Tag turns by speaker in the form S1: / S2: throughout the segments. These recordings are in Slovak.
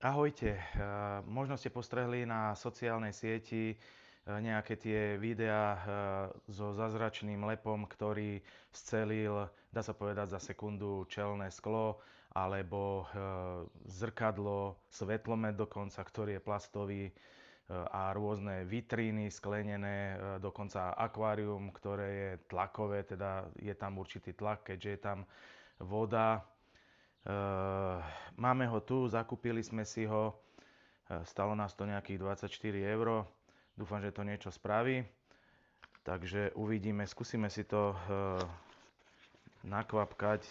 S1: Ahojte, možno ste postrehli na sociálnej sieti nejaké tie videá so zázračným lepom, ktorý scelil, dá sa povedať, za sekundu čelné sklo, alebo zrkadlo, svetlomet dokonca, ktorý je plastový, a rôzne vitríny sklenené, dokonca akvárium, ktoré je tlakové, teda je tam určitý tlak, keďže je tam voda. Máme ho tu, zakúpili sme si ho, stalo nás to nejakých 24 eur. Dúfam, že to niečo spraví. Takže uvidíme, skúsime si to nakvapkať.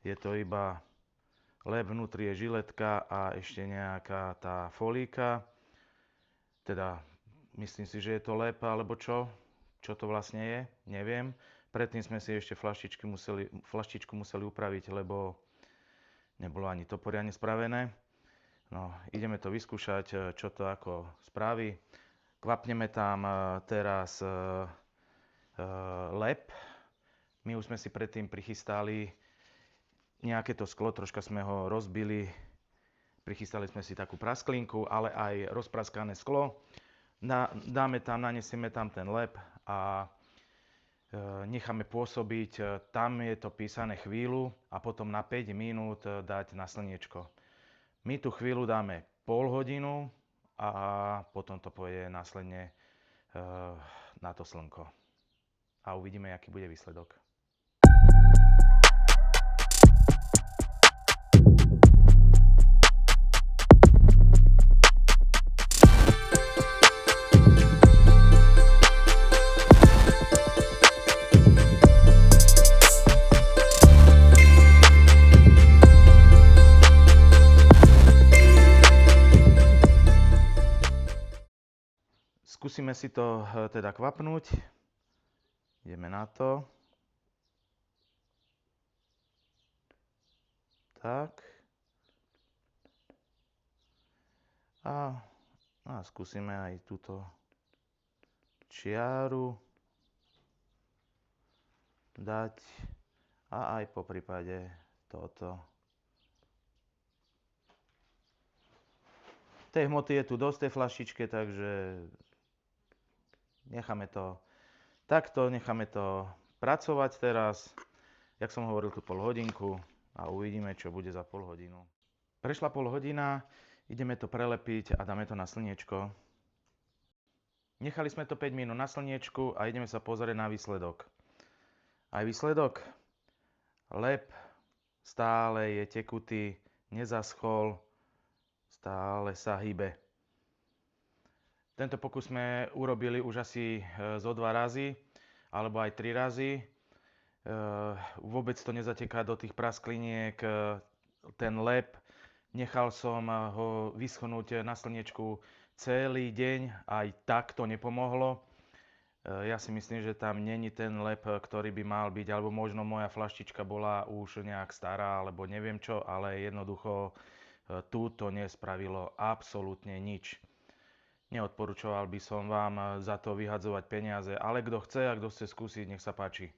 S1: Je to iba lep, vnútri je žiletka a ešte nejaká tá folíka. Teda myslím si, že je to lep alebo čo? Čo to vlastne je? Neviem. Predtým sme si ešte flaštičku museli upraviť, lebo nebolo ani to poriadne spravené. No, ideme to vyskúšať, čo to ako spraví. Kvapneme tam teraz lep. My už sme si predtým prichystali nejaké to sklo, troška sme ho rozbili. Prichystali sme si takú prasklinku, ale aj rozpraskané sklo. Dáme tam, nanesieme tam ten lep a necháme pôsobiť. Tam je to písané chvíľu a potom na 5 minút dať na slniečko. My tú chvíľu dáme pol hodinu a potom to pôjde následne na to slnko. A uvidíme, aký bude výsledok. Skúsime si to teda kvapnúť. Ideme na to. Tak. A skúsime aj túto čiaru dať a aj po prípade toto. Tej hmoty je tu dosť, tej fľaštičke, takže necháme to takto, necháme to pracovať teraz. Jak som hovoril, tu pol hodinku a uvidíme, čo bude za pol hodinu. Prešla pol hodina, ideme to prelepiť a dáme to na slniečko. Nechali sme to 5 minút na slniečku a ideme sa pozrieť na výsledok. Aj výsledok? Lep stále je tekutý, nezaschol, stále sa hýbe. Tento pokus sme urobili už asi zo 2 razy, alebo aj 3 razy. Vôbec to nezateká do tých praskliniek, ten lep. Nechal som ho vyschnúť na slniečku celý deň, aj tak to nepomohlo. Ja si myslím, že tam není ten lep, ktorý by mal byť, alebo možno moja fľaštička bola už nejak stará, alebo neviem čo, ale jednoducho tu to nespravilo absolútne nič. Neodporúčoval by som vám za to vyhadzovať peniaze, ale kto chce a kto chce skúsiť, nech sa páči.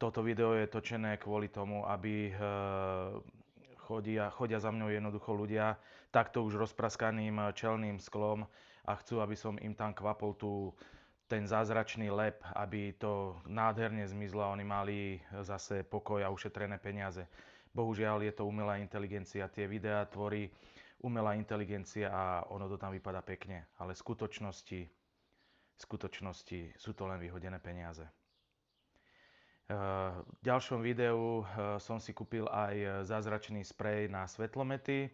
S1: Toto video je točené kvôli tomu, aby chodia za mňou jednoducho ľudia takto už rozpraskaným čelným sklom a chcú, aby som im tam kvapol ten zázračný lep, aby to nádherne zmizlo a oni mali zase pokoj a ušetrené peniaze. Bohužiaľ je to umelá inteligencia, tie videá tvorí umelá inteligencia a ono to tam vypadá pekne, ale v skutočnosti sú to len vyhodené peniaze. V ďalšom videu som si kúpil aj zázračný sprej na svetlomety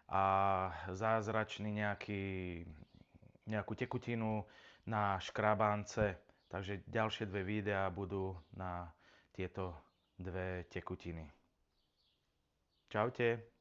S1: a zázračný nejakú tekutinu na škrabánce. Takže ďalšie 2 videá budú na tieto 2 tekutiny. Čaute.